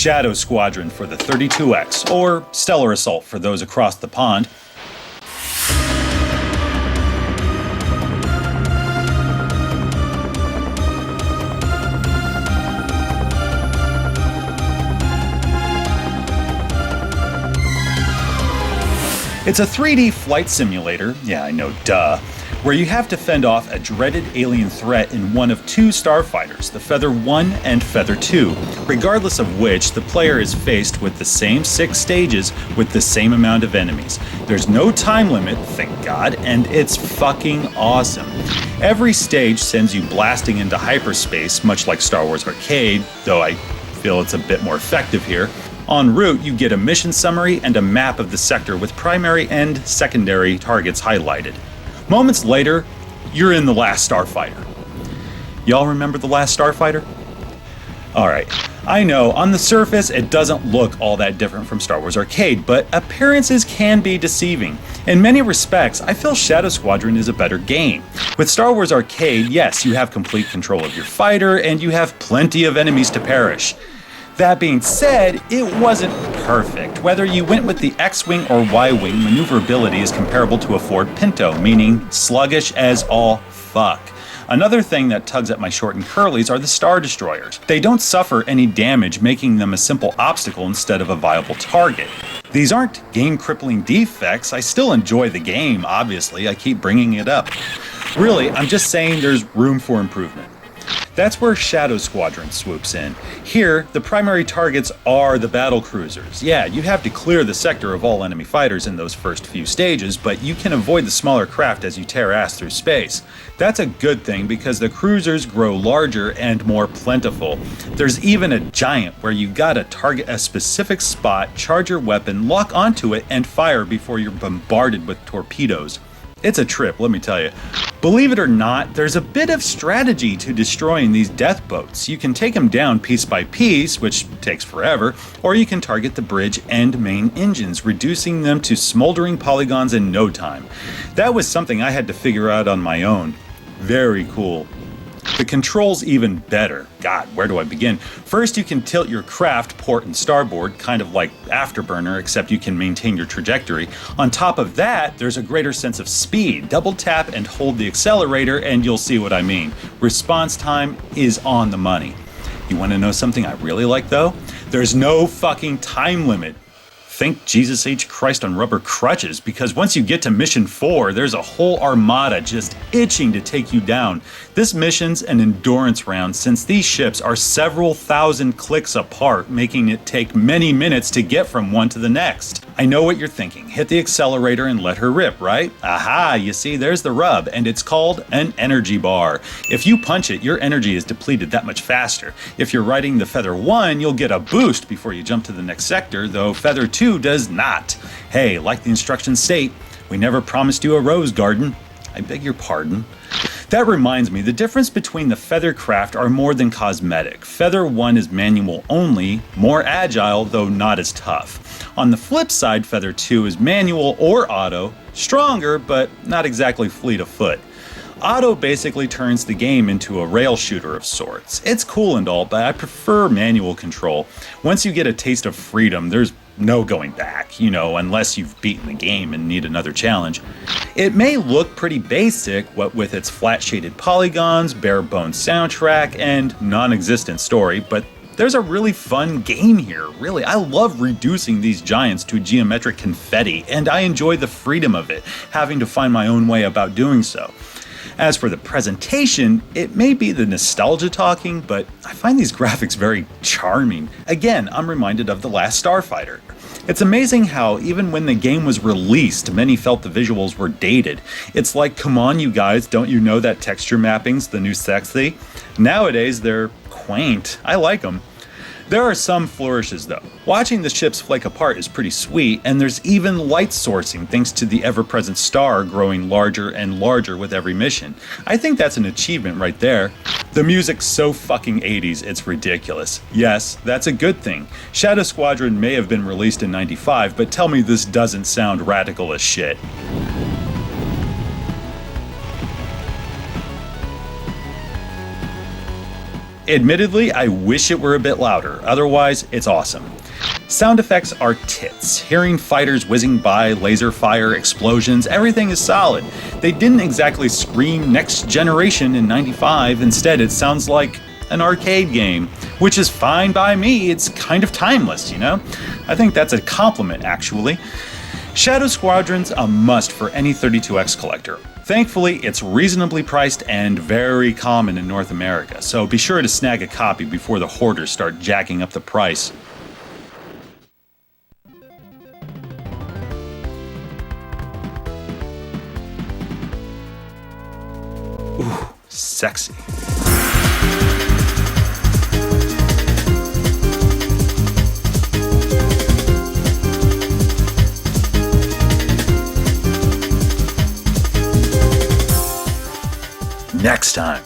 Shadow Squadron for the 32X, or Stellar Assault for those across the pond. It's a 3D flight simulator, yeah I know, duh, where you have to fend off a dreaded alien threat in one of two starfighters, the Feather 1 and Feather 2, regardless of which, the player is faced with the same 6 stages with the same amount of enemies. There's no time limit, thank God, and it's fucking awesome. Every stage sends you blasting into hyperspace, much like Star Wars Arcade, though I feel it's a bit more effective here. En route, you get a mission summary and a map of the sector with primary and secondary targets highlighted. Moments later, you're in The Last Starfighter. Y'all remember The Last Starfighter? Alright, I know, on the surface it doesn't look all that different from Star Wars Arcade, but appearances can be deceiving. In many respects, I feel Shadow Squadron is a better game. With Star Wars Arcade, yes, you have complete control of your fighter, and you have plenty of enemies to perish. That being said, it wasn't perfect. Whether you went with the X-Wing or Y-Wing, maneuverability is comparable to a Ford Pinto, meaning sluggish as all fuck. Another thing that tugs at my short and curlies are the Star Destroyers. They don't suffer any damage, making them a simple obstacle instead of a viable target. These aren't game-crippling defects. I still enjoy the game, obviously. I keep bringing it up. Really, I'm just saying there's room for improvement. That's where Shadow Squadron swoops in. Here, the primary targets are the battle cruisers. Yeah, you have to clear the sector of all enemy fighters in those first few stages, but you can avoid the smaller craft as you tear ass through space. That's a good thing because the cruisers grow larger and more plentiful. There's even a giant where you gotta target a specific spot, charge your weapon, lock onto it, and fire before you're bombarded with torpedoes. It's a trip, let me tell you. Believe it or not, there's a bit of strategy to destroying these death boats. You can take them down piece by piece, which takes forever, or you can target the bridge and main engines, reducing them to smoldering polygons in no time. That was something I had to figure out on my own. Very cool. The controls even better. God, where do I begin? First, you can tilt your craft port and starboard, kind of like Afterburner, except you can maintain your trajectory. On top of that, there's a greater sense of speed. Double tap and hold the accelerator and you'll see what I mean. Response time is on the money. You want to know something I really like though? There's no fucking time limit. Think Jesus H. Christ on rubber crutches, because once you get to mission 4, there's a whole armada just itching to take you down. This mission's an endurance round since these ships are several thousand clicks apart, making it take many minutes to get from one to the next. I know what you're thinking. Hit the accelerator and let her rip, right? Aha, you see, there's the rub, and it's called an energy bar. If you punch it, your energy is depleted that much faster. If you're riding the Feather 1, you'll get a boost before you jump to the next sector, though Feather 2 does not. Hey, like the instructions state, we never promised you a rose garden. I beg your pardon. That reminds me, the difference between the Feather craft are more than cosmetic. Feather 1 is manual only, more agile, though not as tough. On the flip side, Feather 2 is manual or auto, stronger, but not exactly fleet of foot. Auto basically turns the game into a rail shooter of sorts. It's cool and all, but I prefer manual control. Once you get a taste of freedom, there's no going back, unless you've beaten the game and need another challenge. It may look pretty basic, what with its flat shaded polygons, bare bones soundtrack, and non-existent story, but there's a really fun game here. Really, I love reducing these giants to geometric confetti, and I enjoy the freedom of it, having to find my own way about doing so. As for the presentation, it may be the nostalgia talking, but I find these graphics very charming. Again, I'm reminded of The Last Starfighter. It's amazing how, even when the game was released, many felt the visuals were dated. It's like, come on you guys, don't you know that texture mapping's the new sexy? Nowadays, they're quaint. I like them. There are some flourishes though. Watching the ships flake apart is pretty sweet, and there's even light sourcing thanks to the ever-present star growing larger and larger with every mission. I think that's an achievement right there. The music's so fucking 80s, it's ridiculous. Yes, that's a good thing. Shadow Squadron may have been released in '95, but tell me this doesn't sound radical as shit. Admittedly, I wish it were a bit louder, otherwise, it's awesome. Sound effects are tits. Hearing fighters whizzing by, laser fire, explosions, everything is solid. They didn't exactly scream next generation in '95, instead it sounds like an arcade game, which is fine by me. It's kind of timeless, you know? I think that's a compliment, actually. Shadow Squadron's a must for any 32X collector. Thankfully, it's reasonably priced and very common in North America, so be sure to snag a copy before the hoarders start jacking up the price. Ooh, sexy. Next time.